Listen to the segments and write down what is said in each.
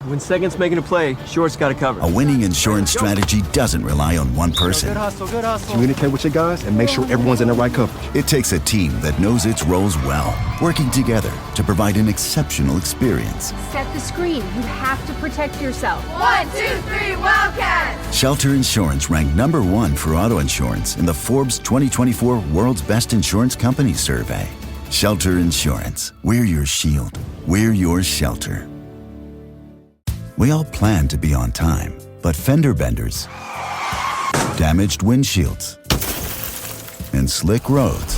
When second's making a play, short's got it covered. A winning insurance strategy doesn't rely on one person. Good hustle, good hustle. Communicate with your guys and make sure everyone's in the right coverage. It takes a team that knows its roles well, working together to provide an exceptional experience. Set the screen. You have to protect yourself. 1, 2, 3, Wildcats! Shelter Insurance ranked number 1 for auto insurance in the Forbes 2024 World's Best Insurance Companies survey. Shelter Insurance. We're your shield. We're your shelter. We all plan to be on time, but fender benders, damaged windshields, and slick roads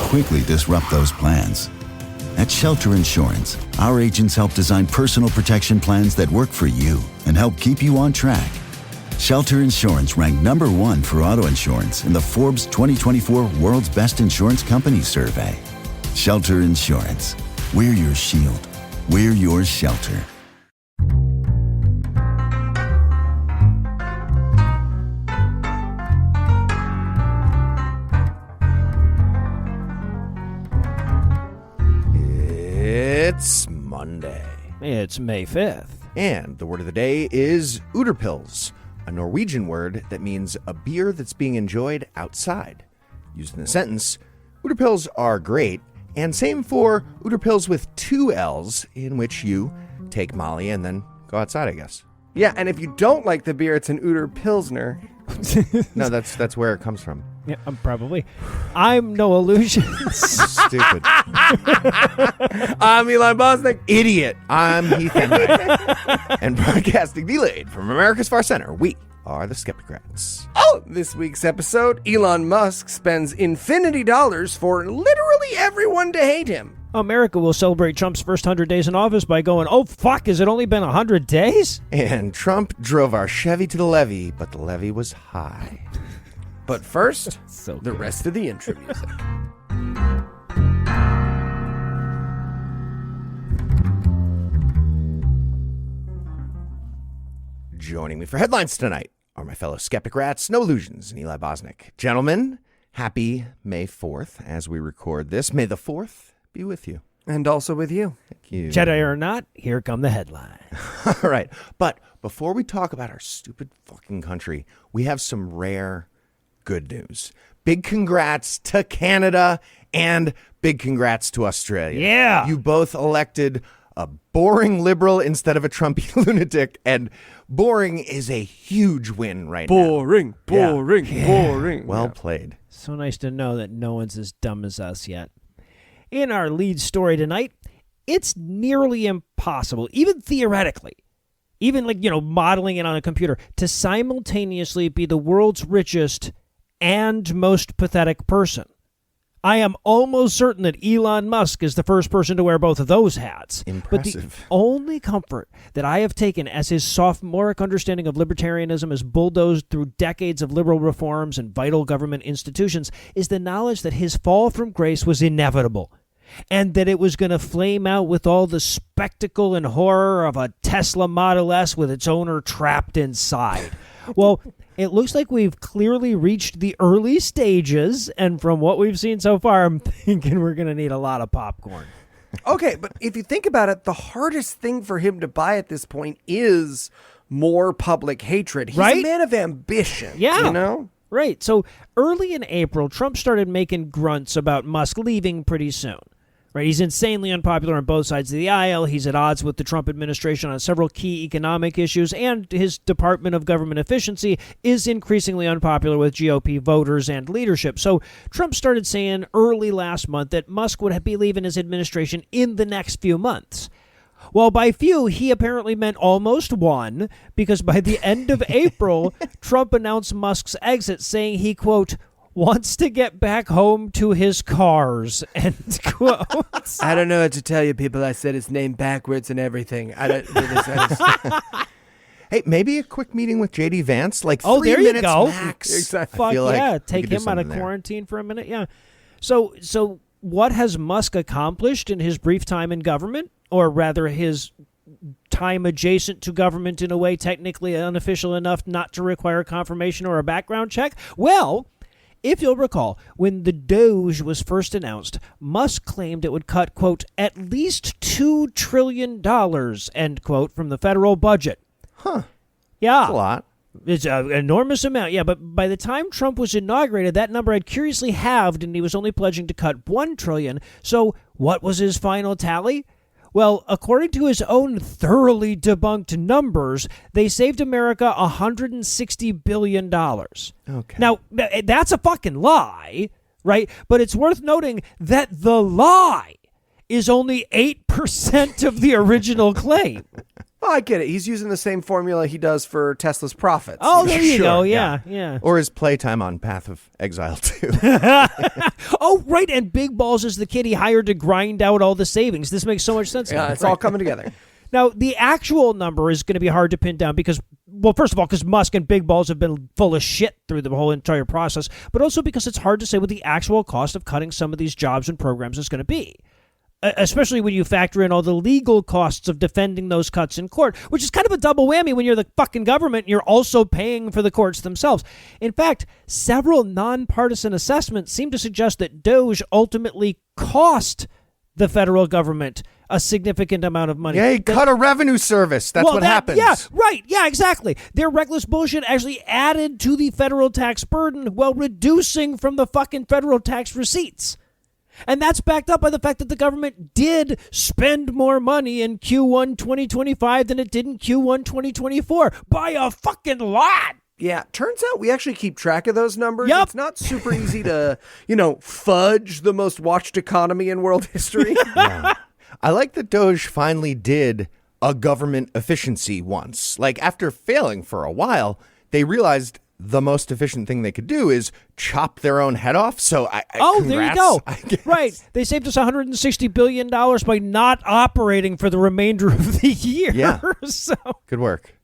quickly disrupt those plans. At Shelter Insurance, our agents help design personal protection plans that work for you and help keep you on track. Shelter Insurance ranked number 1 for auto insurance in the Forbes 2024 World's Best Insurance Companies survey. Shelter Insurance. We're your shield. We're your shelter. It's Monday. It's May 5th. And the word of the day is Uterpils, a Norwegian word that means a beer that's being enjoyed outside. Used in a sentence, Uterpils are great, and same for Uterpils with 2 L's, in which you take Molly and then go outside, I guess. Yeah, and if you don't like the beer, it's an Uter Pilsner. No, that's where it comes from. Yeah, probably. I'm Noah Lugeons. Stupid. I'm Elon Musk. Idiot. I'm Heath Henry. And broadcasting delayed from America's Far Center, we are the Skepticrats. Oh, this week's episode, Elon Musk spends infinity dollars for literally everyone to hate him. America will celebrate Trump's first 100 days in office by going, oh, fuck, has it only been 100 days? And Trump drove our Chevy to the levy, but the levy was high. But first, So the good. rest of the intro music. Joining me for headlines tonight are my fellow Skepticrats, No Lugeons, and Eli Bosnick. Gentlemen, happy May 4th as we record this. May the 4th be with you. And also with you. Thank you. Jedi or not, here come the headlines. All right. But before we talk about our stupid fucking country, we have some rare good news. Big congrats to Canada and big congrats to Australia. Yeah. You both elected a boring liberal instead of a Trumpy lunatic, and boring is a huge win right now. Boring. Well played. So nice to know that no one's as dumb as us yet. In our lead story tonight, it's nearly impossible, even theoretically, even modeling it on a computer, to simultaneously be the world's richest and most pathetic person. I am almost certain that Elon Musk is the first person to wear both of those hats. Impressive. But the only comfort that I have taken as his sophomoric understanding of libertarianism is bulldozed through decades of liberal reforms and vital government institutions is the knowledge that his fall from grace was inevitable, and that it was going to flame out with all the spectacle and horror of a Tesla Model S with its owner trapped inside. Well, it looks like we've clearly reached the early stages, and from what we've seen so far, I'm thinking we're going to need a lot of popcorn. Okay, but if you think about it, the hardest thing for him to buy at this point is more public hatred. He's Right? a man of ambition. Yeah. You know? Right. So early in April, Trump started making grunts about Musk leaving pretty soon. Right, he's insanely unpopular on both sides of the aisle. He's at odds with the Trump administration on several key economic issues, and his Department of Government Efficiency is increasingly unpopular with GOP voters and leadership. So Trump started saying early last month that Musk would be leaving his administration in the next few months. Well, by few, he apparently meant almost one, because by the end of April, Trump announced Musk's exit, saying he, quote, wants to get back home to his cars, end quote. I don't know what to tell you, people. I said his name backwards and everything. I don't. Hey, maybe a quick meeting with J.D. Vance, like 3 there you minutes go. max. Exactly. Fuck feel like yeah, we take could do him out of something there. quarantine for a minute. Yeah. So what has Musk accomplished in his brief time in government, or rather his time adjacent to government in a way technically unofficial enough not to require confirmation or a background check? Well, If you'll recall, when the DOGE was first announced, Musk claimed it would cut, quote, at least $2 trillion, end quote, from the federal budget. Huh. Yeah. That's a lot. It's an enormous amount, yeah, but by the time Trump was inaugurated, that number had curiously halved, and he was only pledging to cut $1 trillion. So what was his final tally? Well, according to his own thoroughly debunked numbers, they saved America $160 billion. Okay. Now, that's a fucking lie, right? But it's worth noting that the lie is only 8% of the original claim. Oh, I get it. He's using the same formula he does for Tesla's profits. Oh, there you Sure, go. Yeah. Or his playtime on Path of Exile 2. Oh, right. And Big Balls is the kid he hired to grind out all the savings. This makes so much sense. Yeah, it's all coming together. Now, the actual number is going to be hard to pin down because, well, first of all, because Musk and Big Balls have been full of shit through the whole entire process, but also because it's hard to say what the actual cost of cutting some of these jobs and programs is going to be. Especially when you factor in all the legal costs of defending those cuts in court, which is kind of a double whammy when you're the fucking government and you're also paying for the courts themselves. In fact, several nonpartisan assessments seem to suggest that DOGE ultimately cost the federal government a significant amount of money. Yeah, cut a revenue service. That's what happens. Yeah, right. Yeah, exactly. Their reckless bullshit actually added to the federal tax burden while reducing from the fucking federal tax receipts. And that's backed up by the fact that the government did spend more money in Q1 2025 than it did in Q1 2024 by a fucking lot. Yeah, turns out we actually keep track of those numbers. Yep. It's not super easy to, fudge the most watched economy in world history. Yeah. I like that DOGE finally did a government efficiency once. Like, after failing for a while, they realized the most efficient thing they could do is chop their own head off. So there you go. Right. They saved us $160 billion by not operating for the remainder of the year. Yeah. So, good work.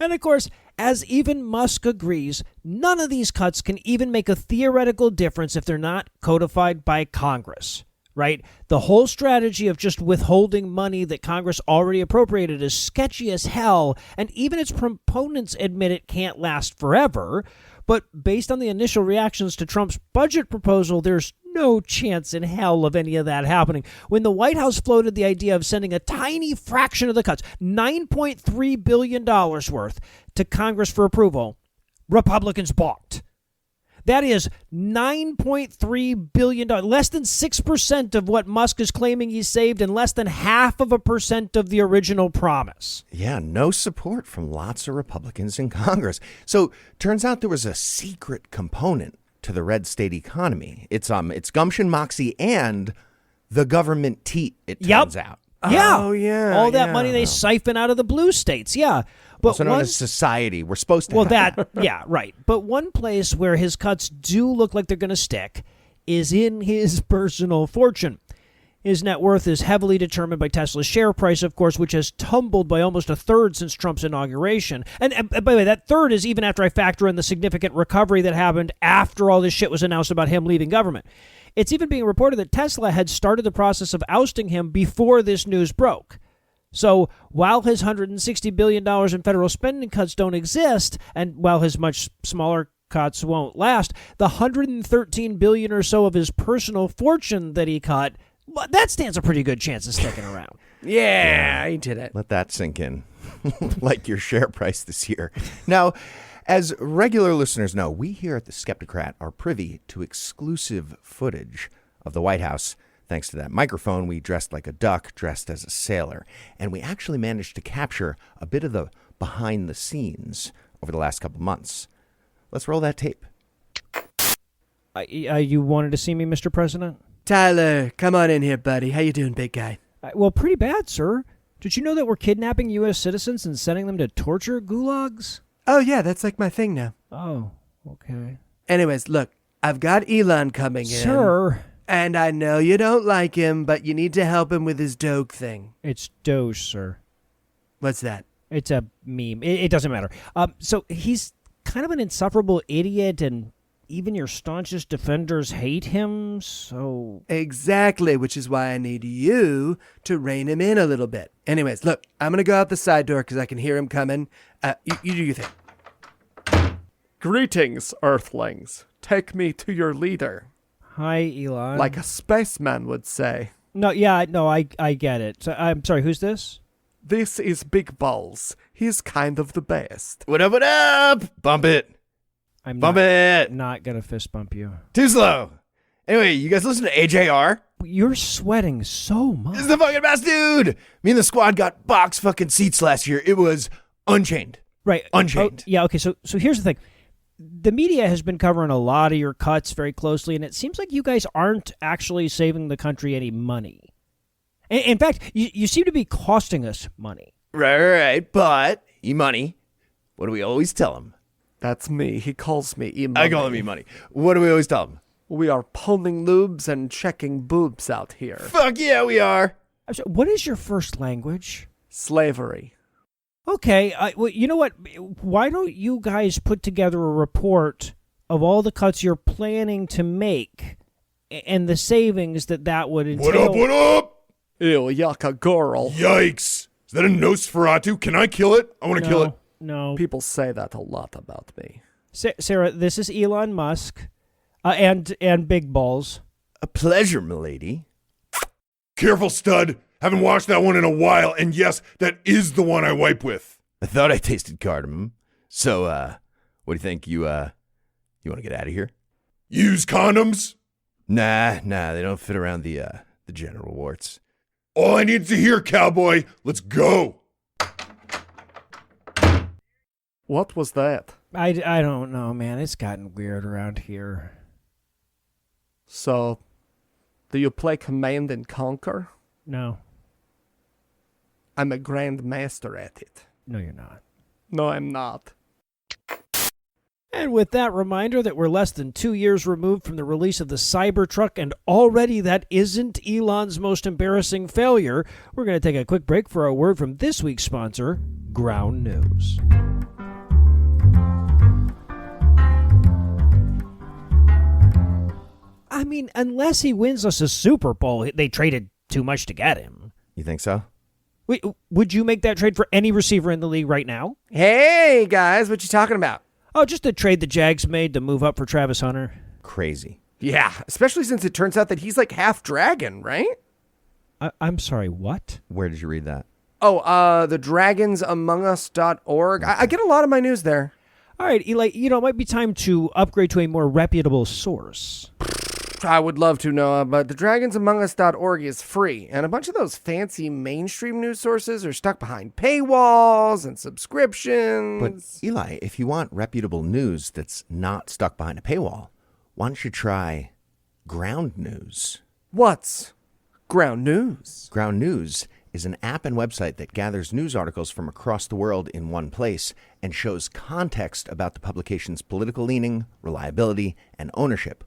and of course, as even Musk agrees, none of these cuts can even make a theoretical difference if they're not codified by Congress. Right? The whole strategy of just withholding money that Congress already appropriated is sketchy as hell, and even its proponents admit it can't last forever. But based on the initial reactions to Trump's budget proposal, there's no chance in hell of any of that happening. When the White House floated the idea of sending a tiny fraction of the cuts, $9.3 billion worth, to Congress for approval, Republicans balked. That is $9.3 billion, less than 6% of what Musk is claiming he saved and less than 0.5% of the original promise. Yeah, no support from lots of Republicans in Congress. So turns out there was a secret component to the red state economy. It's gumption, moxie, and the government teat, it turns out. Yeah. Oh, yeah. All that money they siphon out of the blue states. Yeah. But also known as society. We're supposed to yeah, right. But one place where his cuts do look like they're going to stick is in his personal fortune. His net worth is heavily determined by Tesla's share price, of course, which has tumbled by almost a third since Trump's inauguration. And by the way, that third is even after I factor in the significant recovery that happened after all this shit was announced about him leaving government. It's even being reported that Tesla had started the process of ousting him before this news broke. So while his $160 billion in federal spending cuts don't exist, and while his much smaller cuts won't last, the $113 billion or so of his personal fortune that he cut, that stands a pretty good chance of sticking around. Yeah, he did it. Let that sink in. Like your share price this year. Now, as regular listeners know, we here at the Skepticrat are privy to exclusive footage of the White House. Thanks to that microphone, we dressed like a duck, dressed as a sailor. And we actually managed to capture a bit of the behind the scenes over the last couple months. Let's roll that tape. You wanted to see me, Mr. President? Tyler, come on in here, buddy. How you doing, big guy? Well, pretty bad, sir. Did you know that we're kidnapping U.S. citizens and sending them to torture gulags? Oh, yeah, that's like my thing now. Oh, okay. Anyways, look, I've got Elon coming in. Sir. And I know you don't like him, but you need to help him with his Doge thing. It's Doge, sir. What's that? It's a meme. It doesn't matter. So he's kind of an insufferable idiot, and even your staunchest defenders hate him, so... Exactly, which is why I need you to rein him in a little bit. Anyways, look, I'm going to go out the side door because I can hear him coming. You do your thing. Greetings, Earthlings. Take me to your leader. Hi, Elon. Like a spaceman would say. No, I get it. So, I'm sorry, who's this? This is Big Balls. He's kind of the best. What up, what up? Bump it. I'm Bump it. not going to fist bump you. Too slow. Anyway, you guys listen to AJR? You're sweating so much. This is the fucking best dude. Me and the squad got box fucking seats last year. It was Unchained. Right. Unchained. Oh, yeah, okay, so here's the thing. The media has been covering a lot of your cuts very closely, and it seems like you guys aren't actually saving the country any money. In fact, you seem to be costing us money. Right. But E-Money, what do we always tell him? That's me. He calls me E-Money. I call him E-Money. What do we always tell him? We are pulling lubes and checking boobs out here. Fuck yeah, we are. I'm sorry, what is your first language? Slavery. Okay, well, you know what? Why don't you guys put together a report of all the cuts you're planning to make and the savings that would entail? What up? Ew, yucca girl. Yikes. Is that a Nosferatu? Can I kill it? I want to kill it. No. People say that a lot about me. Sarah, this is Elon Musk and Big Balls. A pleasure, milady. Careful, stud. Haven't washed that one in a while, and yes, that is the one I wipe with. I thought I tasted cardamom. So, what do you think? You want to get out of here? Use condoms? Nah, they don't fit around the genital warts. All I need to hear, cowboy. Let's go. What was that? I don't know, man. It's gotten weird around here. So, do you play Command and Conquer? No. I'm a grand master at it. No, you're not. No, I'm not. And with that reminder that we're less than 2 years removed from the release of the Cybertruck, and already that isn't Elon's most embarrassing failure, we're going to take a quick break for a word from this week's sponsor, Ground News. I mean, unless he wins us a Super Bowl, they traded too much to get him. You think so? Wait, would you make that trade for any receiver in the league right now? Hey, guys, what you talking about? Oh, just the trade the Jags made to move up for Travis Hunter. Crazy. Yeah, especially since it turns out that he's like half dragon, right? I'm sorry, what? Where did you read that? Oh, the dragonsamongus.org. I get a lot of my news there. All right, Eli, it might be time to upgrade to a more reputable source. I would love to, Noah, but the dragonsamongus.org is free, and a bunch of those fancy mainstream news sources are stuck behind paywalls and subscriptions. But, Eli, if you want reputable news that's not stuck behind a paywall, why don't you try Ground News? What's Ground News? Ground News is an app and website that gathers news articles from across the world in one place and shows context about the publication's political leaning, reliability, and ownership,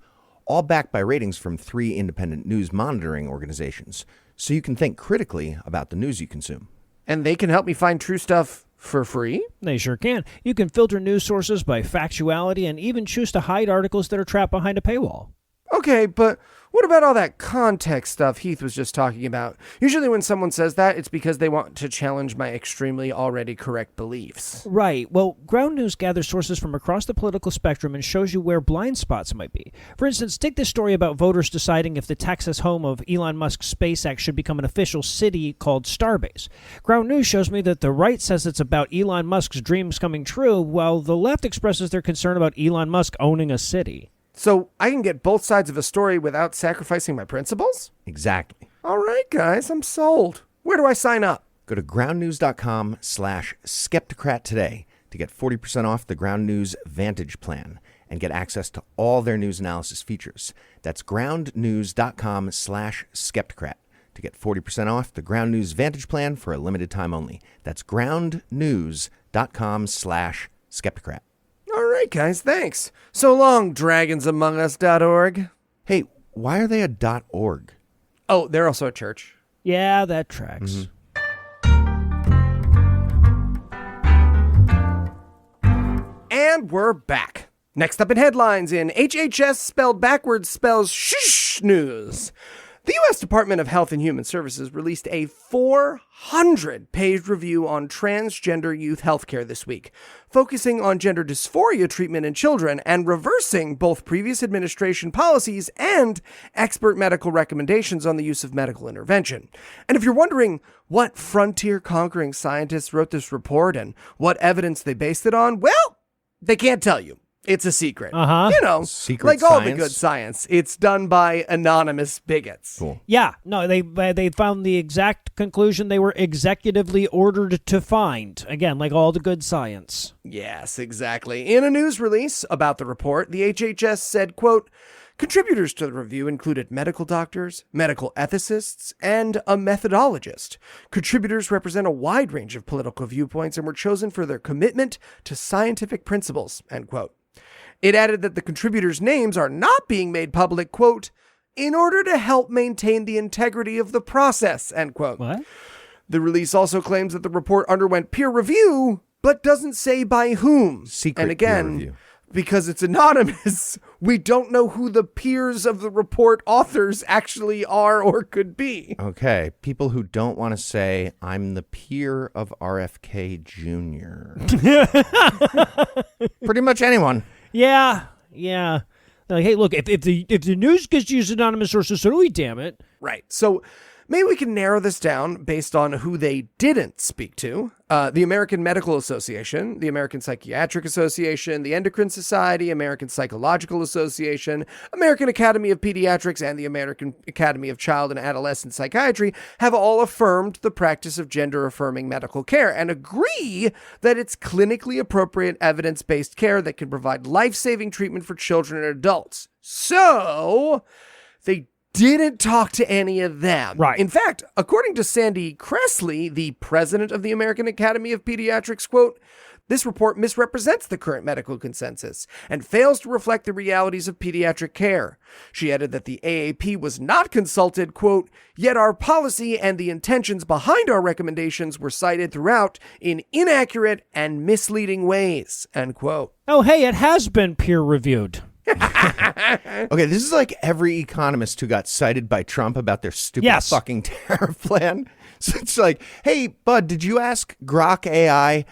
all backed by ratings from 3 independent news monitoring organizations, so you can think critically about the news you consume. And they can help me find true stuff for free? They sure can. You can filter news sources by factuality and even choose to hide articles that are trapped behind a paywall. Okay, but what about all that context stuff Heath was just talking about? Usually when someone says that, it's because they want to challenge my extremely already correct beliefs. Right. Well, Ground News gathers sources from across the political spectrum and shows you where blind spots might be. For instance, take this story about voters deciding if the Texas home of Elon Musk's SpaceX should become an official city called Starbase. Ground News shows me that the right says it's about Elon Musk's dreams coming true, while the left expresses their concern about Elon Musk owning a city. So I can get both sides of a story without sacrificing my principles? Exactly. All right, guys, I'm sold. Where do I sign up? Go to groundnews.com/skepticrat today to get 40% off the Ground News Vantage plan and get access to all their news analysis features. That's groundnews.com/skepticrat to get 40% off the Ground News Vantage plan for a limited time only. That's groundnews.com/skepticrat. All right, guys, thanks. So long, dragonsamongus.org. Hey, why are they a .org? Oh, they're also a church. Yeah, that tracks. And we're back. Next up in headlines in HHS spelled backwards spells shh news. The U.S. Department of Health and Human Services released a 400-page review on transgender youth healthcare this week, focusing on gender dysphoria treatment in children and reversing both previous administration policies and expert medical recommendations on the use of medical intervention. And if you're wondering what frontier-conquering scientists wrote this report and what evidence they based it on, well, they can't tell you. It's a secret. You know, Secret like all the science. good science, it's done by anonymous bigots. Cool. Yeah, no, they found the exact conclusion they were executively ordered to find. Again, like all the good science. Yes, exactly. In a news release about the report, the HHS said, quote, contributors to the review included medical doctors, medical ethicists, and a methodologist. Contributors represent a wide range of political viewpoints and were chosen for their commitment to scientific principles, end quote. It added that the contributors' names are not being made public, quote, in order to help maintain the integrity of the process, end quote. What? The release also claims that the report underwent peer review, but doesn't say by whom. Secret and again, peer review. Because it's anonymous, we don't know who the peers of the report authors actually are or could be. Okay, people who don't want to say, I'm the peer of RFK Jr. Pretty much anyone. Yeah. Like, hey, look, if the news gets used anonymous sources, so do we, damn it. Right. So maybe we can narrow this down based on who they didn't speak to. The American Medical Association, the American Psychiatric Association, the Endocrine Society, American Psychological Association, American Academy of Pediatrics, and the American Academy of Child and Adolescent Psychiatry have all affirmed the practice of gender-affirming medical care and agree that it's clinically appropriate, evidence-based care that can provide life-saving treatment for children and adults. So they didn't talk to any of them. Right. In fact, according to Sandy Cressley, the president of the American Academy of Pediatrics, quote, this report misrepresents the current medical consensus and fails to reflect the realities of pediatric care. She added that the AAP was not consulted, quote, yet our policy and the intentions behind our recommendations were cited throughout in inaccurate and misleading ways, end quote. Oh, hey, it has been peer reviewed. Okay, this is like every economist who got cited by Trump about their stupid Yes. fucking tariff plan. So it's like, hey, bud, did you ask Grok AI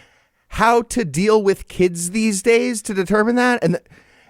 how to deal with kids these days to determine that? And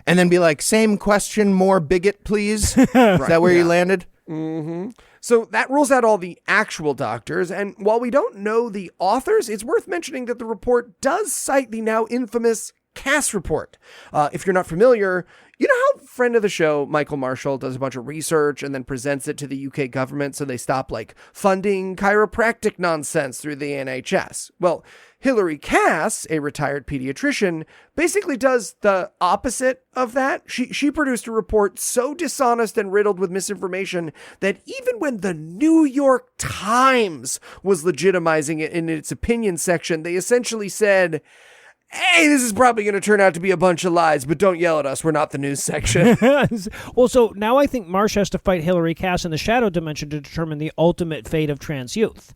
then be like, same question, more bigot, please. Is that where you landed? Mm-hmm. So that rules out all the actual doctors, and while we don't know the authors, it's worth mentioning that the report does cite the now infamous Cass report. If you're not familiar, you know how friend of the show, Michael Marshall, does a bunch of research and then presents it to the UK government so they stop like funding chiropractic nonsense through the NHS? Well, Hilary Cass, a retired pediatrician, basically does the opposite of that. She produced a report so dishonest and riddled with misinformation that even when the New York Times was legitimizing it in its opinion section, they essentially said, hey, this is probably going to turn out to be a bunch of lies, but don't yell at us. We're not the news section. Well, so now I think Marsh has to fight Hillary Cass in the shadow dimension to determine the ultimate fate of trans youth.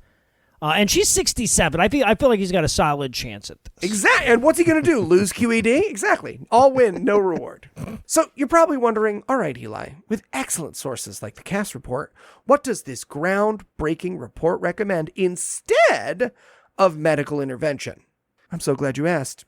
And she's 67. I feel like he's got a solid chance at this. Exactly. And what's he going to do? Lose QED? Exactly. All win, no reward. So you're probably wondering, all right, Eli, with excellent sources like the Cass report, what does this groundbreaking report recommend instead of medical intervention? I'm so glad you asked.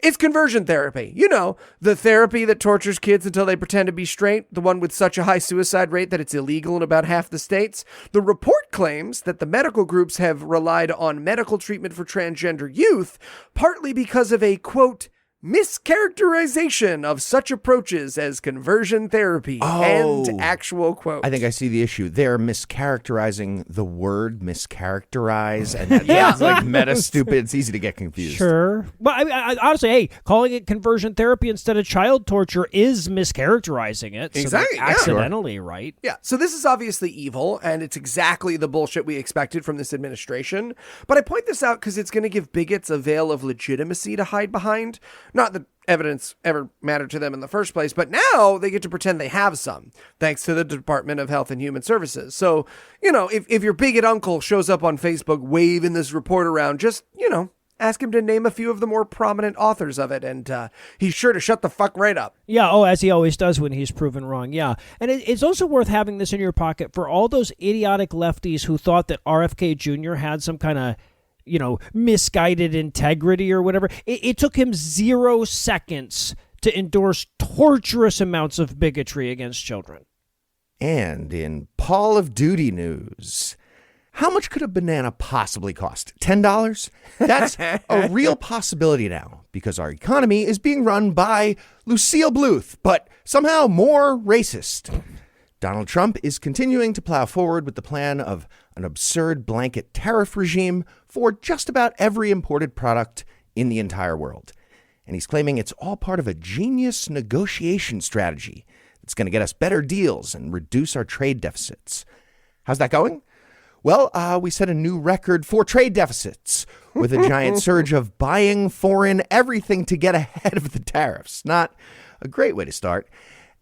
It's conversion therapy. You know, the therapy that tortures kids until they pretend to be straight, the one with such a high suicide rate that it's illegal in about half the states. The report claims that the medical groups have relied on medical treatment for transgender youth, partly because of a, quote, mischaracterization of such approaches as conversion therapy and actual quote. I think I see the issue. They're mischaracterizing the word mischaracterize, and that's like meta stupid. It's easy to get confused. Sure. But I honestly, hey, calling it conversion therapy instead of child torture is mischaracterizing it. So Exactly, they're yeah. accidentally, right? Yeah, so this is obviously evil, and it's exactly the bullshit we expected from this administration. But I point this out because it's going to give bigots a veil of legitimacy to hide behind. Not that evidence ever mattered to them in the first place, but now they get to pretend they have some, thanks to the Department of Health and Human Services. So, you know, if your bigot uncle shows up on Facebook waving this report around, just, you know, ask him to name a few of the more prominent authors of it, and he's sure to shut the fuck right up. Yeah, as he always does when he's proven wrong, yeah. And it's also worth having this in your pocket for all those idiotic lefties who thought that RFK Jr. had some kind of, misguided integrity or whatever. It took him 0 seconds to endorse torturous amounts of bigotry against children. And in Call of Duty news, how much could a banana possibly cost? $10? That's a real possibility now because our economy is being run by Lucille Bluth, but somehow more racist. Donald Trump is continuing to plow forward with the plan of an absurd blanket tariff regime for just about every imported product in the entire world. And he's claiming it's all part of a genius negotiation strategy that's going to get us better deals and reduce our trade deficits. How's that going? Well, we set a new record for trade deficits with a giant surge of buying foreign everything to get ahead of the tariffs. Not a great way to start.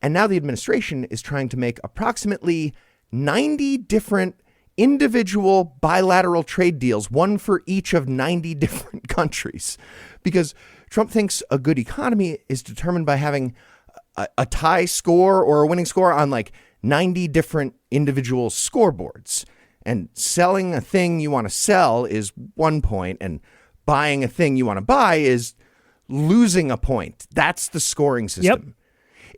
And now the administration is trying to make approximately 90 different individual bilateral trade deals, one for each of 90 different countries, because Trump thinks a good economy is determined by having a tie score or a winning score on like 90 different individual scoreboards. And selling a thing you want to sell is 1 point, and buying a thing you want to buy is losing a point. That's the scoring system. Yep.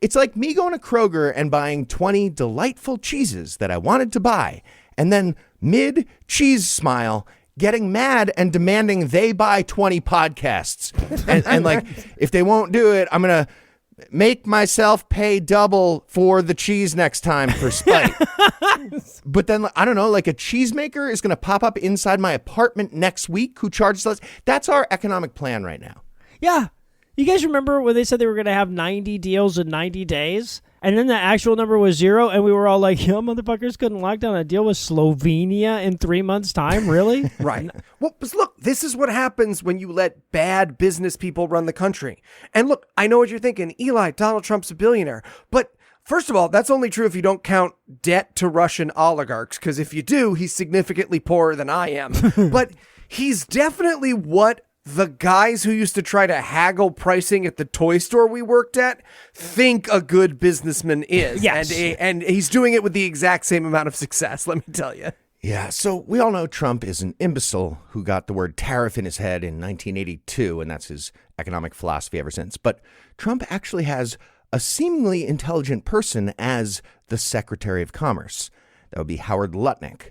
It's like me going to Kroger and buying 20 delightful cheeses that I wanted to buy, and then mid-cheese smile getting mad and demanding they buy 20 podcasts. and like, if they won't do it, I'm going to make myself pay double for the cheese next time for spite. But then, I don't know, like a cheesemaker is going to pop up inside my apartment next week who charges less. That's our economic plan right now. Yeah. You guys remember when they said they were going to have 90 deals in 90 days? And then the actual number was 0, and we were all like, yo, motherfuckers couldn't lock down a deal with Slovenia in 3 months' time? Really? Right. Well, but look, this is what happens when you let bad business people run the country. And look, I know what you're thinking. Eli, Donald Trump's a billionaire. But first of all, that's only true if you don't count debt to Russian oligarchs, because if you do, he's significantly poorer than I am. But he's definitely what the guys who used to try to haggle pricing at the toy store we worked at think a good businessman is. Yes. And he's doing it with the exact same amount of success, let me tell you. Yeah, so we all know Trump is an imbecile who got the word tariff in his head in 1982, and that's his economic philosophy ever since. But Trump actually has a seemingly intelligent person as the Secretary of Commerce. That would be Howard Lutnick.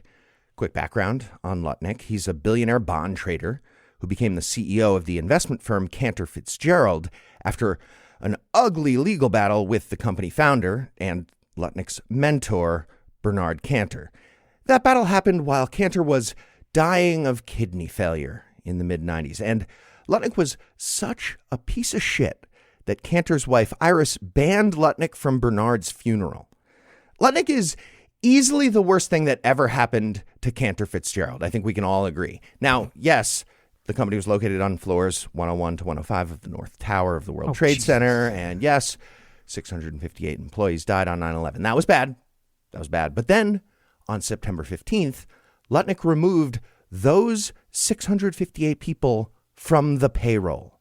Quick background on Lutnick. He's a billionaire bond trader who became the CEO of the investment firm Cantor Fitzgerald after an ugly legal battle with the company founder and Lutnick's mentor, Bernard Cantor. That battle happened while Cantor was dying of kidney failure in the mid-90s, and Lutnick was such a piece of shit that Cantor's wife, Iris, banned Lutnick from Bernard's funeral. Lutnick is easily the worst thing that ever happened to Cantor Fitzgerald. I think we can all agree. Now, yes, the company was located on floors 101 to 105 of the North Tower of the World Trade Center. And yes, 658 employees died on 9/11. That was bad. But then on September 15th, Lutnick removed those 658 people from the payroll.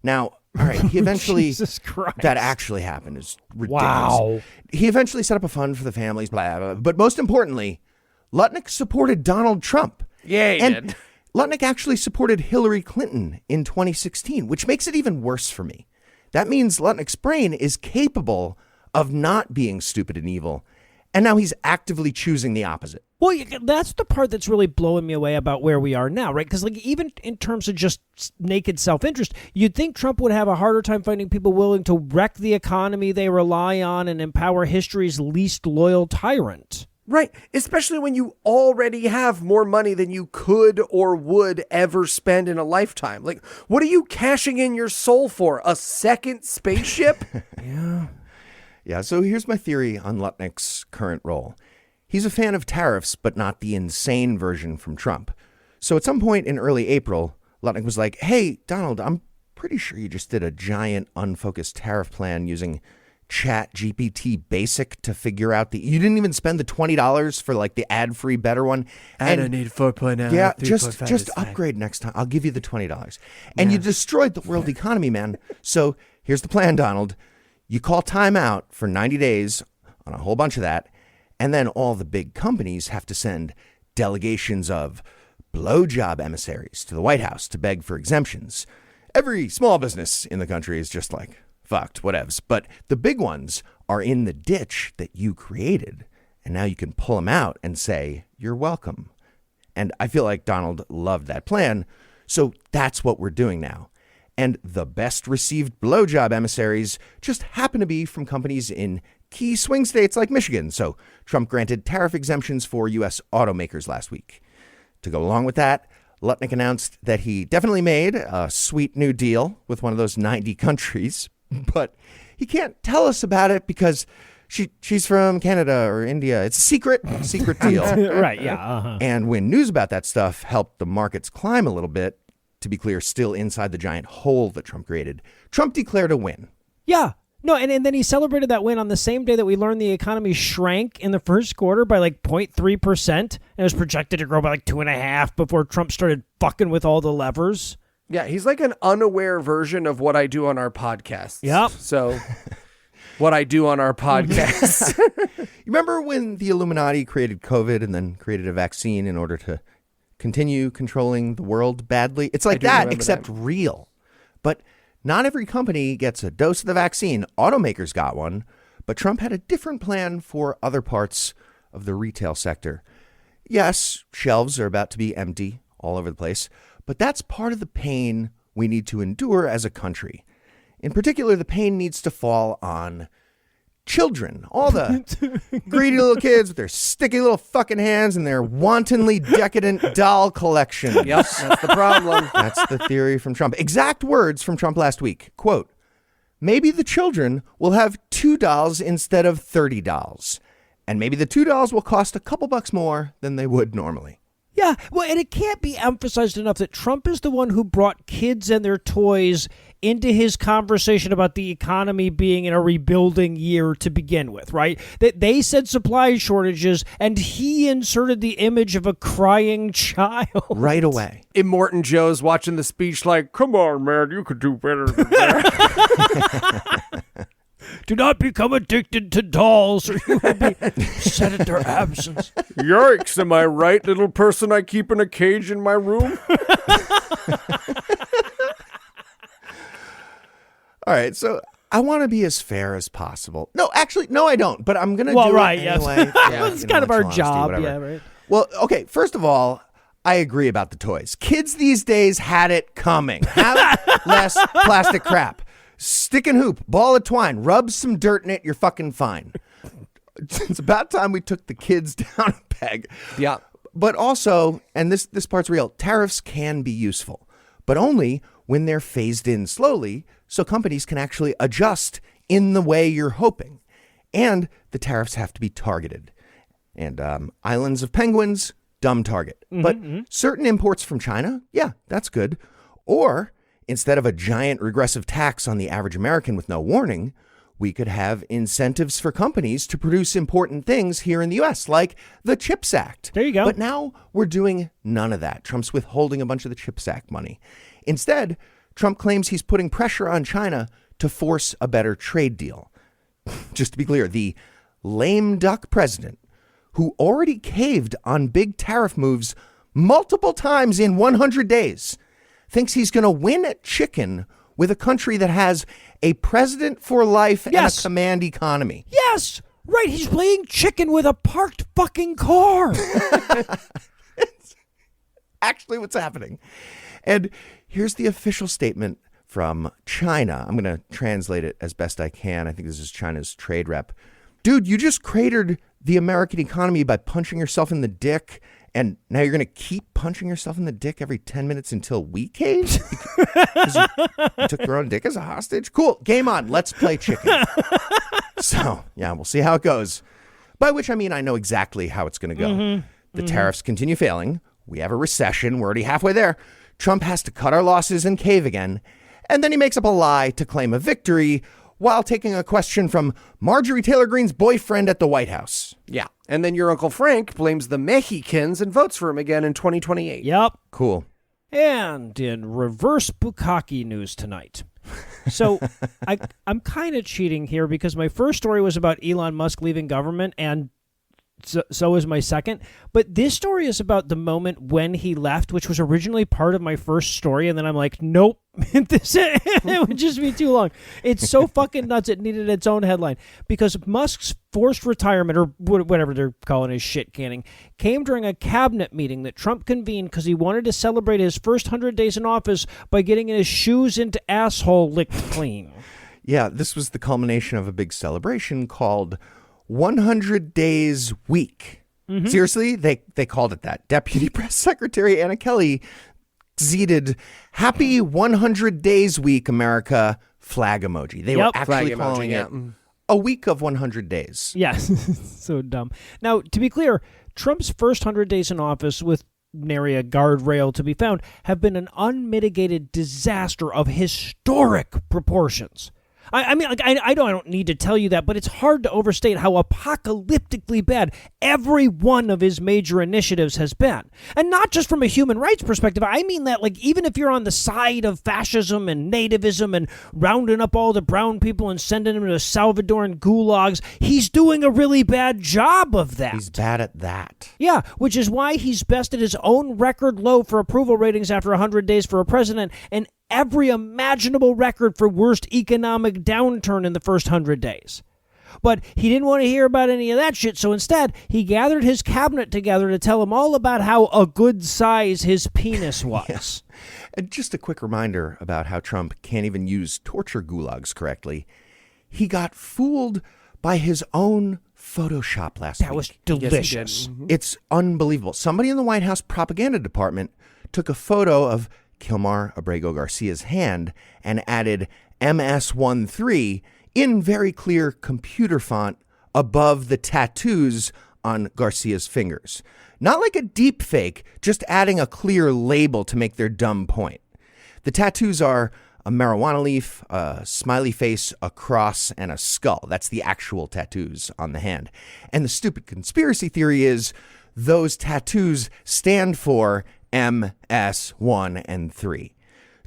Now, all right, he eventually, Jesus Christ. That actually happened. It's ridiculous. Wow. He eventually set up a fund for the families, blah, blah, blah. But most importantly, Lutnick supported Donald Trump. Yeah, he did. Lutnick actually supported Hillary Clinton in 2016, which makes it even worse for me. That means Lutnick's brain is capable of not being stupid and evil, and now he's actively choosing the opposite. Well, that's the part that's really blowing me away about where we are now, right? Because like even in terms of just naked self-interest, you'd think Trump would have a harder time finding people willing to wreck the economy they rely on and empower history's least loyal tyrant. Right, especially when you already have more money than you could or would ever spend in a lifetime. Like, what are you cashing in your soul for? A second spaceship? Yeah, so here's my theory on Lutnick's current role. He's a fan of tariffs, but not the insane version from Trump. So at some point in early April, Lutnick was like, hey, Donald, I'm pretty sure you just did a giant unfocused tariff plan using Chat GPT Basic to figure out you didn't even spend the $20 for like the ad-free better one. I don't need 4.0. Yeah, just upgrade next time. I'll give you the $20. And you destroyed the world economy, man. So here's the plan, Donald. You call time out for 90 days on a whole bunch of that, and then all the big companies have to send delegations of blowjob emissaries to the White House to beg for exemptions. Every small business in the country is just like, fucked, whatevs. But the big ones are in the ditch that you created, and now you can pull them out and say, you're welcome. And I feel like Donald loved that plan, so that's what we're doing now. And the best received blowjob emissaries just happen to be from companies in key swing states like Michigan. So Trump granted tariff exemptions for U.S. automakers last week. To go along with that, Lutnick announced that he definitely made a sweet new deal with one of those 90 countries, but he can't tell us about it because she's from Canada or India. It's a secret deal. Right, yeah. Uh-huh. And when news about that stuff helped the markets climb a little bit, to be clear, still inside the giant hole that Trump created, Trump declared a win. Yeah. No, and then he celebrated that win on the same day that we learned the economy shrank in the first quarter by like 0.3%. And it was projected to grow by like 2.5% before Trump started fucking with all the levers. Yeah, he's like an unaware version of what I do on our podcast. Yep. So what I do on our podcast. You remember when the Illuminati created COVID and then created a vaccine in order to continue controlling the world badly? It's like that, except real. But not every company gets a dose of the vaccine. Automakers got one, but Trump had a different plan for other parts of the retail sector. Yes, shelves are about to be empty all over the place, but that's part of the pain we need to endure as a country. In particular, the pain needs to fall on children, all the greedy little kids with their sticky little fucking hands and their wantonly decadent doll collection. Yep, that's the problem. That's the theory from Trump. Exact words from Trump last week. Quote, maybe the children will have 2 dolls instead of 30 dolls. And maybe the 2 dolls will cost a couple bucks more than they would normally. Yeah, well, and it can't be emphasized enough that Trump is the one who brought kids and their toys into his conversation about the economy being in a rebuilding year to begin with, right? That they said supply shortages, and he inserted the image of a crying child. Right away. Immortan Joe's watching the speech like, come on, man, you could do better than that. Do not become addicted to dolls, or you will be sad at their absence. Yikes, am I right, little person I keep in a cage in my room? All right, so I want to be as fair as possible. No, actually, no, I don't, but I'm going to do right, it anyway. Yeah, it's kind of our job, yeah, right? Well, okay, first of all, I agree about the toys. Kids these days had it coming. Have less plastic crap. Stick and hoop, ball of twine, rub some dirt in it, you're fucking fine. It's about time we took the kids down a peg. Yeah. But also, and this part's real, tariffs can be useful, but only when they're phased in slowly so companies can actually adjust in the way you're hoping. And the tariffs have to be targeted. And islands of penguins, dumb target. But certain imports from China, yeah, that's good. Or instead of a giant regressive tax on the average American with no warning, we could have incentives for companies to produce important things here in the U.S., like the CHIPS Act. There you go. But now we're doing none of that. Trump's withholding a bunch of the CHIPS Act money. Instead, Trump claims he's putting pressure on China to force a better trade deal. Just to be clear, the lame duck president, who already caved on big tariff moves multiple times in 100 days, thinks he's going to win at chicken with a country that has a president for life and a command economy. Yes, right. He's playing chicken with a parked fucking car. It's actually what's happening. And here's the official statement from China. I'm going to translate it as best I can. I think this is China's trade rep. Dude, you just cratered the American economy by punching yourself in the dick. And now you're going to keep punching yourself in the dick every 10 minutes until we cave? Because you took your own dick as a hostage? Cool. Game on. Let's play chicken. So, yeah, we'll see how it goes. By which I mean I know exactly how it's going to go. The tariffs continue failing. We have a recession. We're already halfway there. Trump has to cut our losses and cave again. And then he makes up a lie to claim a victory while taking a question from Marjorie Taylor Greene's boyfriend at the White House. Yeah. And then your Uncle Frank blames the Mexicans and votes for him again in 2028. Yep. Cool. And in reverse bukkake news tonight. So I'm kind of cheating here because my first story was about Elon Musk leaving government, and so is my second. But this story is about the moment when he left, which was originally part of my first story. And then I'm like, nope, it would just be too long. It's so fucking nuts. It needed its own headline because Musk's forced retirement, or whatever they're calling his shit canning, came during a cabinet meeting that Trump convened because he wanted to celebrate his first 100 days in office by getting his shoes into asshole licked clean. Yeah, this was the culmination of a big celebration called 100 Days Week. Mm-hmm. Seriously, they called it that. Deputy Press Secretary Anna Kelly tweeted, "Happy 100 Days Week, America," flag emoji. They were actually calling it a week of 100 days. Yes, so dumb. Now, to be clear, Trump's first 100 days in office, with nary a guardrail to be found, have been an unmitigated disaster of historic proportions. I mean, like, I don't need to tell you that, but it's hard to overstate how apocalyptically bad every one of his major initiatives has been. And not just from a human rights perspective. I mean that, like, even if you're on the side of fascism and nativism and rounding up all the brown people and sending them to Salvadoran gulags, he's doing a really bad job of that. He's bad at that. Yeah, which is why he's bested his own record low for approval ratings after 100 days for a president, and every imaginable record for worst economic downturn in the first 100 days. But he didn't want to hear about any of that shit, so instead, he gathered his cabinet together to tell him all about how a good size his penis was. Yes. And just a quick reminder about how Trump can't even use torture gulags correctly. He got fooled by his own Photoshop last week. That was delicious. Yes, it's unbelievable. Somebody in the White House propaganda department took a photo of Kilmar Abrego Garcia's hand and added MS13 in very clear computer font above the tattoos on Garcia's fingers. Not like a deep fake, just adding a clear label to make their dumb point. The tattoos are a marijuana leaf, a smiley face, a cross, and a skull. That's the actual tattoos on the hand. And the stupid conspiracy theory is those tattoos stand for MS 1 and 3.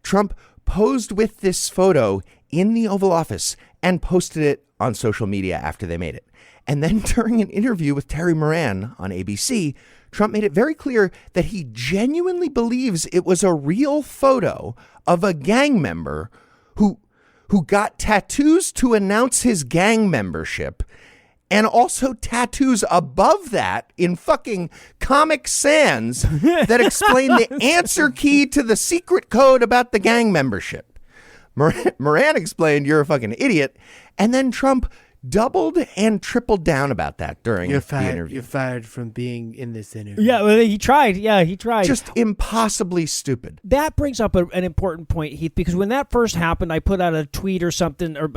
Trump posed with this photo in the Oval Office and posted it on social media after they made it. And then during an interview with Terry Moran on ABC, Trump made it very clear that he genuinely believes it was a real photo of a gang member who got tattoos to announce his gang membership, and also tattoos above that in fucking Comic Sans that explain the answer key to the secret code about the gang membership. Moran explained, "You're a fucking idiot." And then Trump doubled and tripled down about that during the interview. You're fired from being in this interview. Yeah, well, he tried. Yeah, he tried. Just impossibly stupid. That brings up an important point, Heath, because when that first happened, I put out a tweet or something, or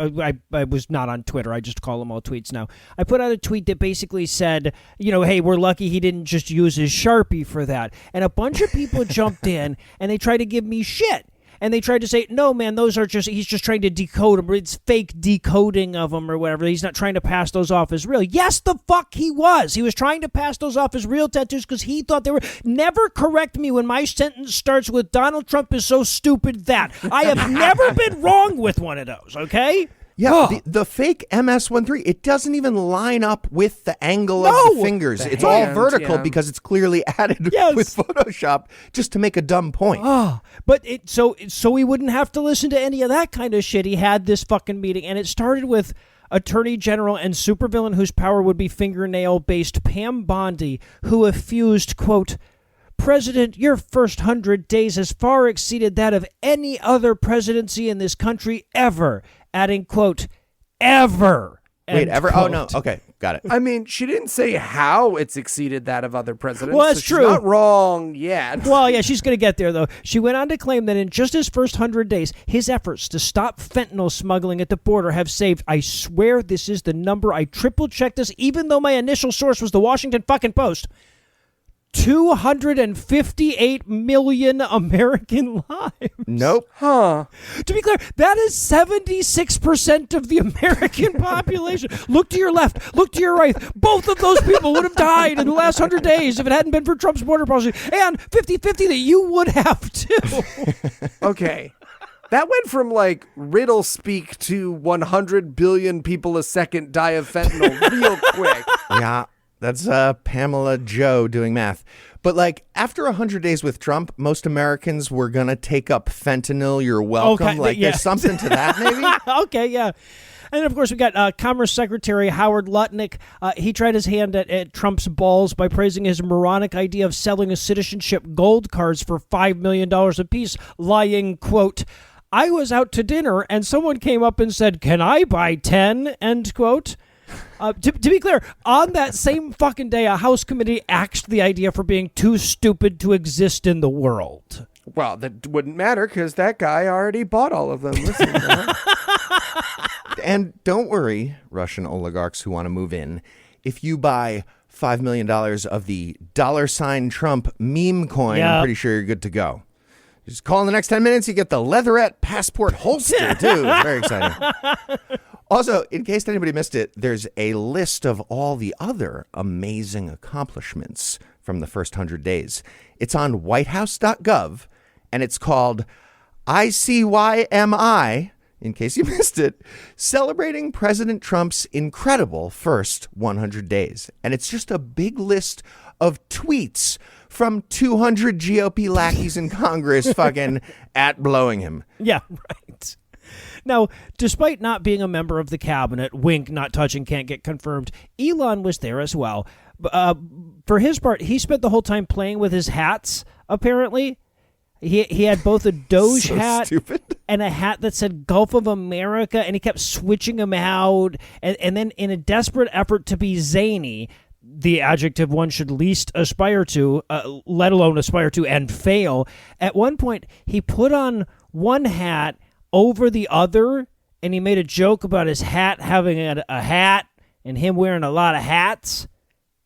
I was not on Twitter. I just call them all tweets now. I put out a tweet that basically said, hey, we're lucky he didn't just use his Sharpie for that. And a bunch of people jumped in and they tried to give me shit. And they tried to say, no, man, he's just trying to decode them. It's fake decoding of them or whatever. He's not trying to pass those off as real. Yes, the fuck he was. He was trying to pass those off as real tattoos because he thought they were. Never correct me when my sentence starts with Donald Trump is so stupid that. I have never been wrong with one of those, okay? Yeah, the fake MS13, it doesn't even line up with the angle of the fingers. It's all vertical because it's clearly added with Photoshop just to make a dumb point. But so he wouldn't have to listen to any of that kind of shit. He had this fucking meeting, and it started with Attorney General and supervillain whose power would be fingernail-based Pam Bondi, who effused, quote, "President, your first 100 days has far exceeded that of any other presidency in this country ever," adding, quote, "ever." Wait, ever? Quote. Oh, no. Okay, got it. I mean, she didn't say how it's exceeded that of other presidents. Well, that's so true. She's not wrong yet. Well, yeah, she's going to get there, though. She went on to claim that in just his first 100 days, his efforts to stop fentanyl smuggling at the border have saved, I swear this is the number, I triple-checked this, even though my initial source was the Washington fucking Post, 258 million American lives. Nope. Huh. To be clear, that is 76% of the American population. Look to your left, look to your right. Both of those people would have died in the last 100 days if it hadn't been for Trump's border policy. And 50-50 that you would have too. Okay. That went from like riddle speak to 100 billion people a second die of fentanyl real quick. Yeah, that's Pamela Joe doing math. But like after 100 days with Trump, most Americans were going to take up fentanyl. You're welcome. Okay, like yeah. there's something to that maybe. Okay, yeah. And then, of course, we got Commerce Secretary Howard Lutnick. He tried his hand at Trump's balls by praising his moronic idea of selling a citizenship gold cards for $5 million apiece, lying, quote, "I was out to dinner and someone came up and said, 'Can I buy 10?' end quote. To be clear, on that same fucking day, a House committee axed the idea for being too stupid to exist in the world. Well, that wouldn't matter because that guy already bought all of them. Listen, man. And don't worry, Russian oligarchs who want to move in. If you buy $5 million of the $Trump meme coin, Yep. I'm pretty sure you're good to go. Just call in the next 10 minutes. You get the leatherette passport holster, too. Very exciting. Also, in case anybody missed it, there's a list of all the other amazing accomplishments from the first 100 days. It's on whitehouse.gov, and it's called ICYMI, in case you missed it, celebrating President Trump's incredible first 100 days. And it's just a big list of tweets from 200 GOP lackeys in Congress fucking at blowing him. Yeah, right. Now, despite not being a member of the cabinet, wink, not touching, can't get confirmed, Elon was there as well. For his part, he spent the whole time playing with his hats, apparently. He had both a DOGE So hat stupid. and a hat that said Gulf of America, and he kept switching them out. And then in a desperate effort to be zany, the adjective one should least aspire to, let alone aspire to and fail, at one point he put on one hat over the other, and he made a joke about his hat having a hat and him wearing a lot of hats.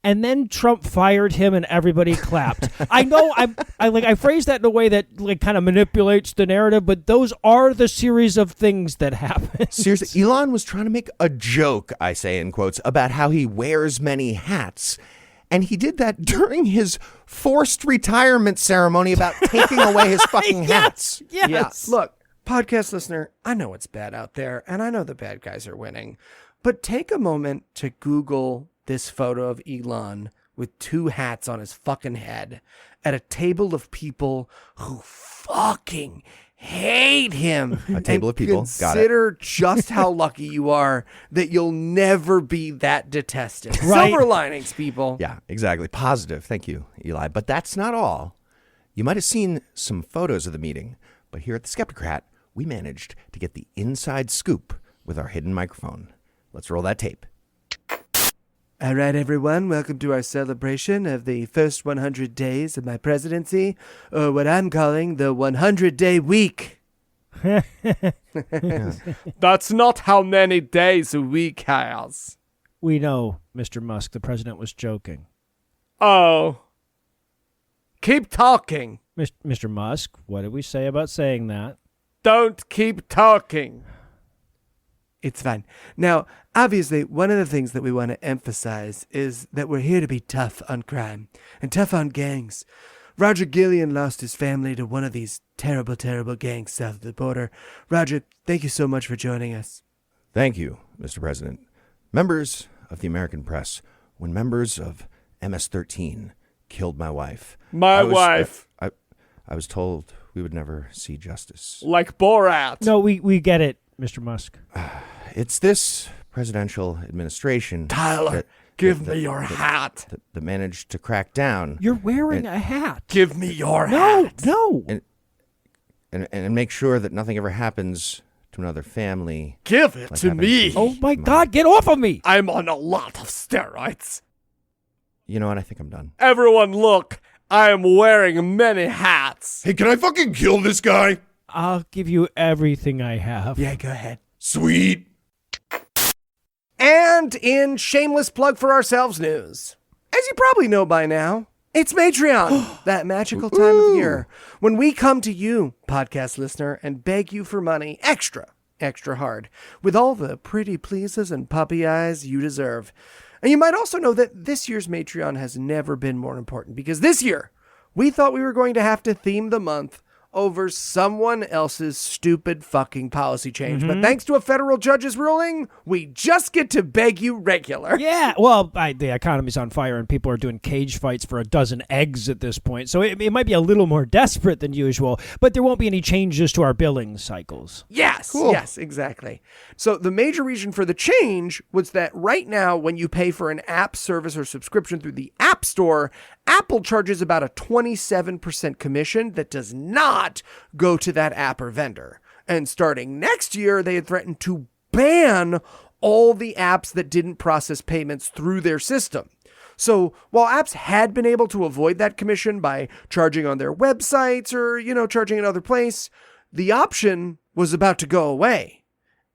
And then Trump fired him, and everybody clapped. I know I phrased that in a way that like kind of manipulates the narrative, but those are the series of things that happen. Seriously, Elon was trying to make a joke, I say in quotes, about how he wears many hats. And he did that during his forced retirement ceremony about taking away his fucking hats. Yes. Yeah. Look, podcast listener, I know it's bad out there, and I know the bad guys are winning. But take a moment to Google this photo of Elon with two hats on his fucking head at a table of people who fucking hate him. A table of people. Got it. Consider just how lucky you are that you'll never be that detested. Right. Silver linings, people. Yeah, exactly. Positive. Thank you, Eli. But that's not all. You might have seen some photos of the meeting, but here at the Skepticrat, we managed to get the inside scoop with our hidden microphone. Let's roll that tape. All right, everyone, welcome to our celebration of the first 100 days of my presidency, or what I'm calling the 100-day week. That's not how many days a week has. We know, Mr. Musk, the president was joking. Oh. Keep talking. Mr. Musk, what did we say about saying that? Don't keep talking. It's fine. Now, obviously, one of the things that we want to emphasize is that we're here to be tough on crime and tough on gangs. Roger Gillian lost his family to one of these terrible, terrible gangs south of the border. Roger, thank you so much for joining us. Thank you, Mr. President. Members of the American press, when members of MS-13 killed my wife. My wife. I was told we would never see justice. Like Borat. No, we get it, Mr. Musk. It's this presidential administration. Tyler, give me your hat. That managed to crack down. You're wearing a hat. Give me your hat. No. And make sure that nothing ever happens to another family. Give it like to happened me. Oh, my God, get off of me. I'm on a lot of steroids. You know what? I think I'm done. Everyone look, I am wearing many hats. Hey, can I fucking kill this guy? I'll give you everything I have. Yeah, go ahead. Sweet. And in shameless plug for ourselves news. As you probably know by now, It's Matreon, that magical time of year when we come to you, podcast listener, and beg you for money extra hard with all the pretty pleases and puppy eyes you deserve. And you might also know that this year's Matreon has never been more important because this year we thought we were going to have to theme the month over someone else's stupid fucking policy change. But thanks to a federal judge's ruling, we just get to beg you regular. Yeah, well, the economy's on fire and people are doing cage fights for a dozen eggs at this point. So it might be a little more desperate than usual, but there won't be any changes to our billing cycles. Yes, Cool. yes, exactly. So the major reason for the change was that right now, when you pay for an app service or subscription through the App Store, Apple charges about a 27% commission that does not go to that app or vendor. And starting next year, they had threatened to ban all the apps that didn't process payments through their system. So while apps had been able to avoid that commission by charging on their websites or, charging another place, the option was about to go away.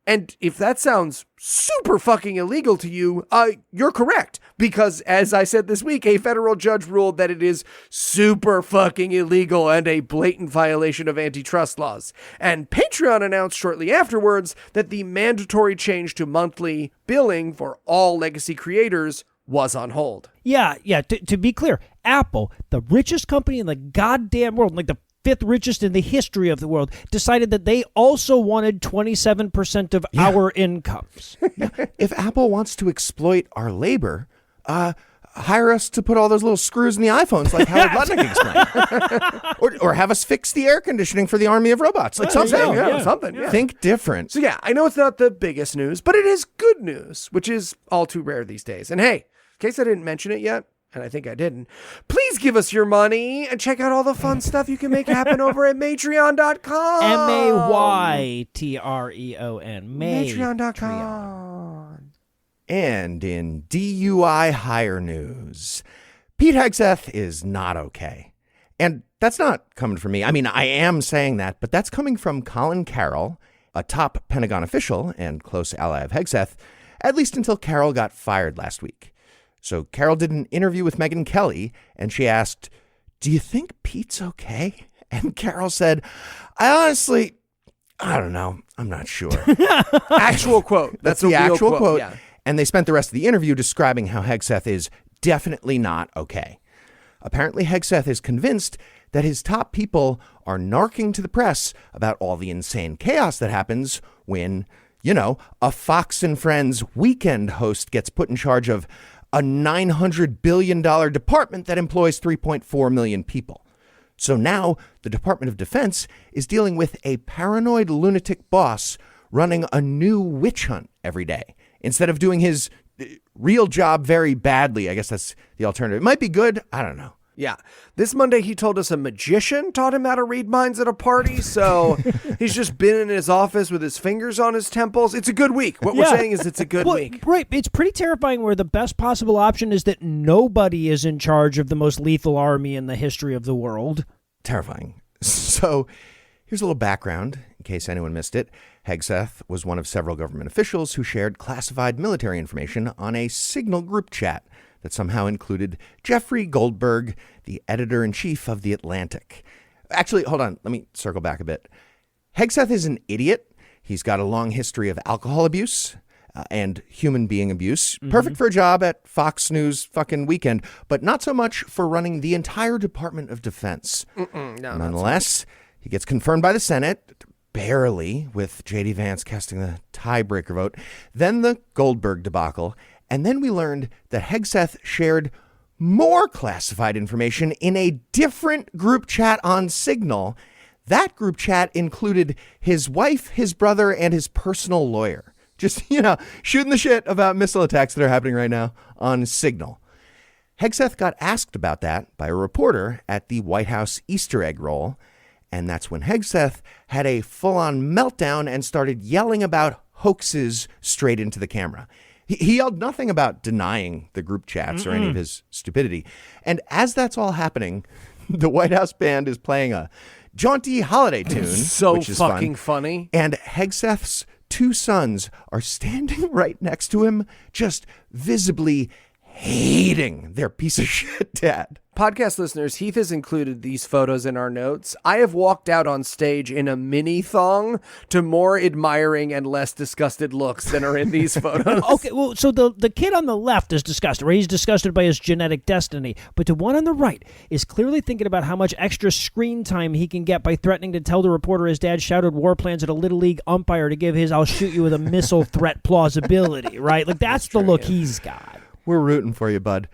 And if that sounds super fucking illegal to you, you're correct. Because as I said this week, a federal judge ruled that it is super fucking illegal and a blatant violation of antitrust laws. And Patreon announced shortly afterwards that the mandatory change to monthly billing for all legacy creators was on hold. Yeah. To be clear, Apple, the richest company in the goddamn world, like the fifth richest in the history of the world, decided that they also wanted 27% of our incomes. If Apple wants to exploit our labor, hire us to put all those little screws in the iPhones like Howard Lutnick explained. or have us fix the air conditioning for the army of robots. Like something. Something. Yeah. Think different. So I know it's not the biggest news, but it is good news, which is all too rare these days. And hey, in case I didn't mention it yet, and I think I didn't, please give us your money and check out all the fun stuff you can make happen over at Matreon.com. Maytreon. Matreon.com. And in DUI hire news, Pete Hegseth is not okay. And that's not coming from me. I mean, I am saying that, but that's coming from Colin Carroll, a top Pentagon official and close ally of Hegseth, at least until Carroll got fired last week. So Carroll did an interview with Megyn Kelly, and she asked, "Do you think Pete's okay?" And Carroll said, I don't know. I'm not sure. Actual quote. That's a the real actual quote. Yeah. And they spent the rest of the interview describing how Hegseth is definitely not okay. Apparently, Hegseth is convinced that his top people are narking to the press about all the insane chaos that happens when, a Fox and Friends weekend host gets put in charge of a $900 billion department that employs 3.4 million people. So now the Department of Defense is dealing with a paranoid lunatic boss running a new witch hunt every day instead of doing his real job very badly. I guess that's the alternative. It might be good. I don't know. Yeah. This Monday, he told us a magician taught him how to read minds at a party. So he's just been in his office with his fingers on his temples. It's a good week. What we're saying is it's a good week. Right. It's pretty terrifying where the best possible option is that nobody is in charge of the most lethal army in the history of the world. Terrifying. So here's a little background in case anyone missed it. Hegseth was one of several government officials who shared classified military information on a Signal group chat that somehow included Jeffrey Goldberg, the editor-in-chief of The Atlantic. Actually, hold on. Let me circle back a bit. Hegseth is an idiot. He's got a long history of alcohol abuse and human being abuse. Perfect for a job at Fox News fucking weekend, but not so much for running the entire Department of Defense. Nonetheless, he gets confirmed by the Senate, barely, with J.D. Vance casting the tiebreaker vote. Then the Goldberg debacle. And then we learned that Hegseth shared more classified information in a different group chat on Signal. That group chat included his wife, his brother, and his personal lawyer. Just, shooting the shit about missile attacks that are happening right now on Signal. Hegseth got asked about that by a reporter at the White House Easter egg roll. And that's when Hegseth had a full-on meltdown and started yelling about hoaxes straight into the camera. He yelled nothing about denying the group chats or any of his stupidity. And as that's all happening, the White House band is playing a jaunty holiday tune, which is fucking fun. funny. And Hegseth's two sons are standing right next to him, just visibly hating their piece of shit dad. Podcast listeners, Heath has included these photos in our notes. I have walked out on stage in a mini thong to more admiring and less disgusted looks than are in these photos. Okay, well, so the kid on the left is disgusted, right? He's disgusted by his genetic destiny. But the one on the right is clearly thinking about how much extra screen time he can get by threatening to tell the reporter his dad shouted war plans at a Little League umpire to give his "I'll shoot you with a missile" threat plausibility, right? Like, that's the look he's got. We're rooting for you, bud.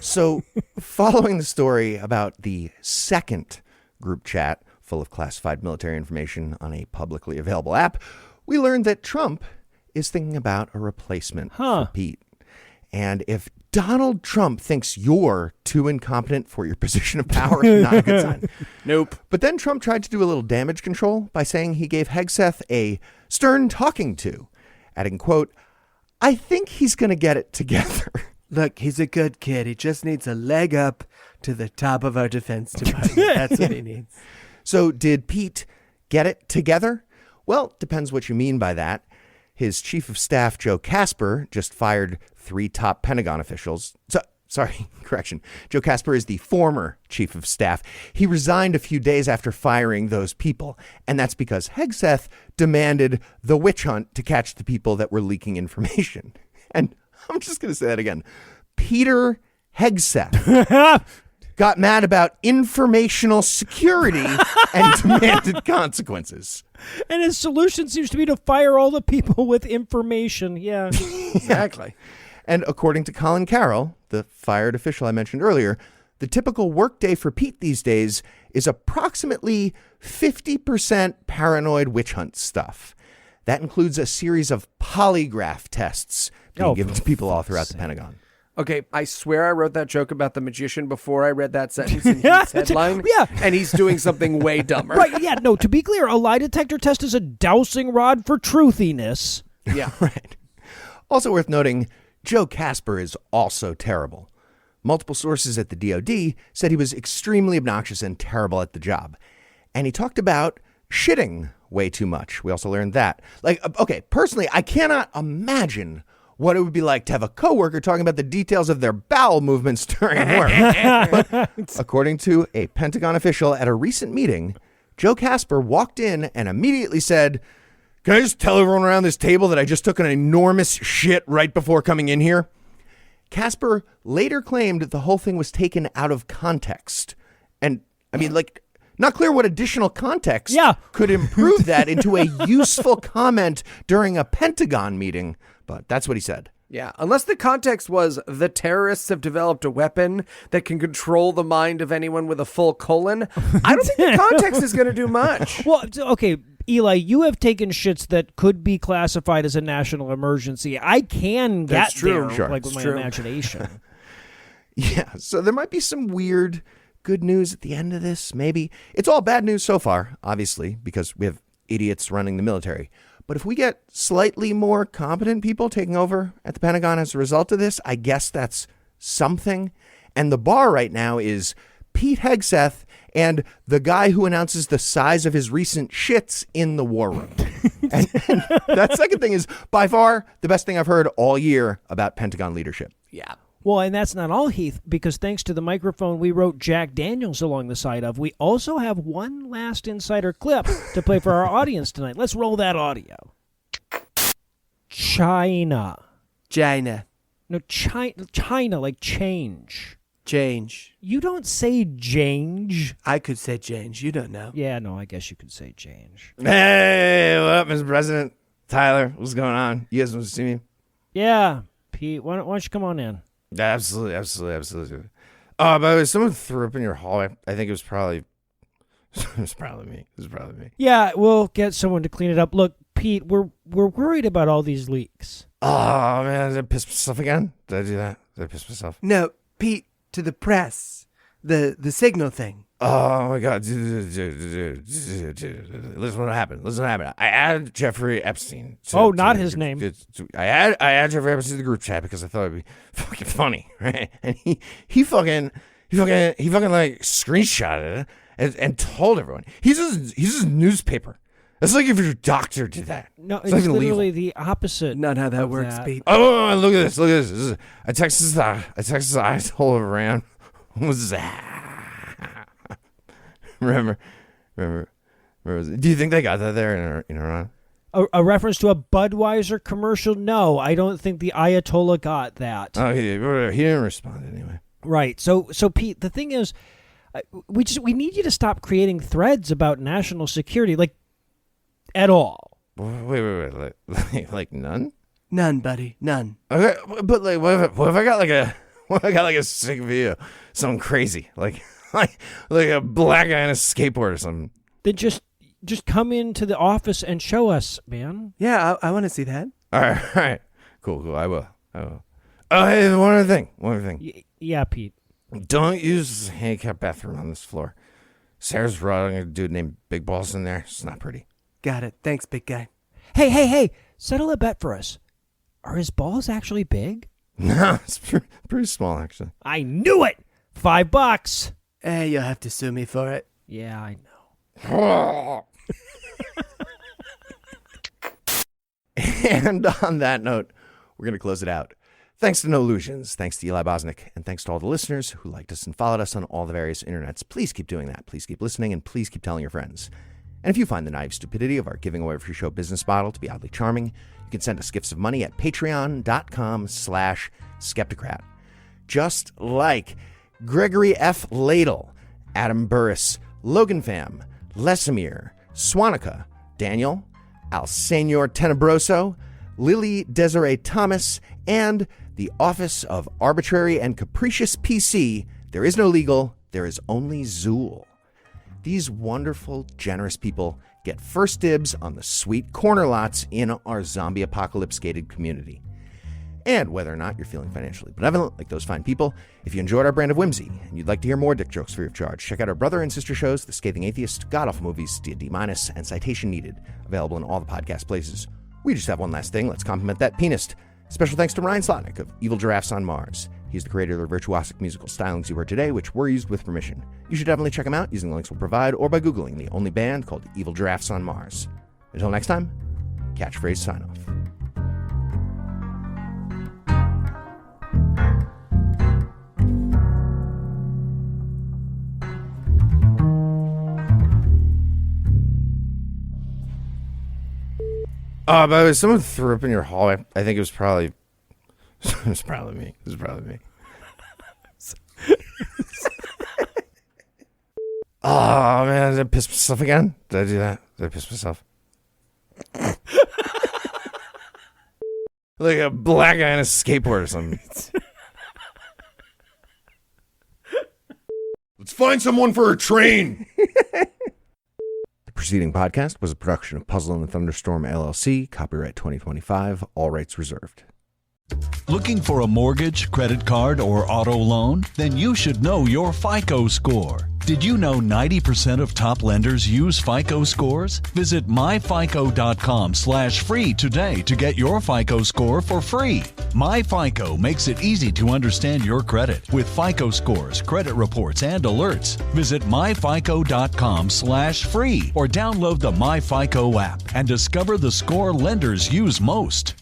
So, following the story about the second group chat full of classified military information on a publicly available app, we learned that Trump is thinking about a replacement for Pete. And if Donald Trump thinks you're too incompetent for your position of power, not a good sign. Nope. But then Trump tried to do a little damage control by saying he gave Hegseth a stern talking to, adding, quote, "I think he's going to get it together." Look, he's a good kid. He just needs a leg up to the top of our defense department. That's what he needs. So did Pete get it together? Well, depends what you mean by that. His chief of staff, Joe Casper, just fired 3 top Pentagon officials. Correction. Joe Casper is the former chief of staff. He resigned a few days after firing those people. And that's because Hegseth demanded the witch hunt to catch the people that were leaking information. And I'm just going to say that again. Peter Hegseth got mad about informational security and demanded consequences. And his solution seems to be to fire all the people with information. Yeah. Exactly. And according to Colin Carroll, the fired official I mentioned earlier, the typical workday for Pete these days is approximately 50% paranoid witch hunt stuff. That includes a series of polygraph tests being given to people all throughout the Pentagon. Okay, I swear I wrote that joke about the magician before I read that sentence in Heath's headline. Yeah. And he's doing something way dumber. Right, yeah, no, to be clear, a lie detector test is a dousing rod for truthiness. Yeah. Right. Also worth noting, Joe Casper is also terrible. Multiple sources at the DOD said he was extremely obnoxious and terrible at the job. And he talked about shitting way too much. We also learned that. Like, okay, personally, I cannot imagine what it would be like to have a coworker talking about the details of their bowel movements during work. But according to a Pentagon official at a recent meeting, Joe Casper walked in and immediately said, "Can I just tell everyone around this table that I just took an enormous shit right before coming in here?" Casper later claimed the whole thing was taken out of context. And, I mean, like, not clear what additional context could improve that into a useful comment during a Pentagon meeting, but that's what he said. Yeah, unless the context was the terrorists have developed a weapon that can control the mind of anyone with a full colon, I don't think the context is going to do much. Well, okay, Eli, you have taken shits that could be classified as a national emergency. I can get there, Sure. like with my imagination. Yeah, so there might be some weird good news at the end of this, maybe. It's all bad news so far, obviously, because we have idiots running the military. But if we get slightly more competent people taking over at the Pentagon as a result of this, I guess that's something. And the bar right now is Pete Hegseth and the guy who announces the size of his recent shits in the war room. and that second thing is by far the best thing I've heard all year about Pentagon leadership. Yeah. Well, and that's not all, Heath, because thanks to the microphone we wrote Jack Daniels along the side of, we also have one last insider clip to play for our audience tonight. Let's roll that audio. China. No, China, like change. Change. You don't say change. I could say change. You don't know. Yeah, no, I guess you could say change. Hey, what up, Mr. President? Tyler, what's going on? You guys want to see me? Yeah, Pete, why don't you come on in? Absolutely. By the way, someone threw up in your hallway. I think it was probably me. Yeah, we'll get someone to clean it up. Look, Pete, we're worried about all these leaks. Oh, man, did I piss myself again? Did I do that? Did I piss myself? No, Pete, to the press. The signal thing. Oh, my God. Listen what happened. I added Jeffrey Epstein. Not his name. I added Jeffrey Epstein to the group chat because I thought it'd be fucking funny, right? And he fucking like screenshotted it and told everyone. He's a newspaper. It's like if your doctor did that. No, not it's even literally legal. the opposite. Not how that of works, Pete. Oh, look at this. Look at this. This is a Texas asshole of Ram. Remember? Do you think they got that there in Iran? A reference to a Budweiser commercial? No, I don't think the Ayatollah got that. Oh, he didn't respond anyway. Right. So Pete, the thing is, we need you to stop creating threads about national security, like at all. Wait. Like none? None, buddy. None. Okay, but like, what if I got like a sick video, something crazy, like a black guy on a skateboard or something? Then just come into the office and show us, man. Yeah, I want to see that. All right. Cool. I will. Oh, hey, one other thing. Yeah, Pete. Don't use the handicap bathroom on this floor. Sarah's rotting a dude named Big Balls in there. It's not pretty. Got it. Thanks, big guy. Hey, settle a bet for us. Are his balls actually big? No, it's pretty small, actually. I knew it! $5. Hey, you'll have to sue me for it. Yeah, I know. And on that note, we're going to close it out. Thanks to No Lugeons, thanks to Eli Bosnick, and thanks to all the listeners who liked us and followed us on all the various internets. Please keep doing that. Please keep listening, and please keep telling your friends. And if you find the naive stupidity of our giving away a free show business model to be oddly charming, you can send us gifts of money at patreon.com/Skepticrat. Just like Gregory F. Ladle, Adam Burris, Logan Pham, Lesamir, Swanica, Daniel, Alsenor Tenebroso, Lily Desiree Thomas, and the Office of Arbitrary and Capricious PC. There is no legal, there is only Zool. These wonderful, generous people get first dibs on the sweet corner lots in our zombie apocalypse gated community. And whether or not you're feeling financially benevolent like those fine people, if you enjoyed our brand of whimsy and you'd like to hear more dick jokes free of charge, check out our brother and sister shows, The Scathing Atheist, GodAwfulMovies, D&D Minus, and Citation Needed, available in all the podcast places. We just have one last thing. Let's compliment that pianist. Special thanks to Ryan Slotnick of Evil Giraffes on Mars. He's the creator of the virtuosic musical stylings you heard today, which were used with permission. You should definitely check him out using the links we'll provide or by Googling the only band called Evil Giraffes on Mars. Until next time, catchphrase sign off. By the way, someone threw up in your hallway. I think it was probably me. Oh, man, did I piss myself again? Did I do that? Did I piss myself? Like a black guy on a skateboard or something. Let's find someone for a train. The preceding podcast was a production of Puzzle and the Thunderstorm, LLC, copyright 2025, all rights reserved. Looking for a mortgage, credit card, or auto loan? Then you should know your FICO score. Did you know 90% of top lenders use FICO scores? Visit myfico.com/free today to get your FICO score for free. MyFICO makes it easy to understand your credit with FICO scores, credit reports, and alerts. Visit myfico.com/free or download the MyFICO app and discover the score lenders use most.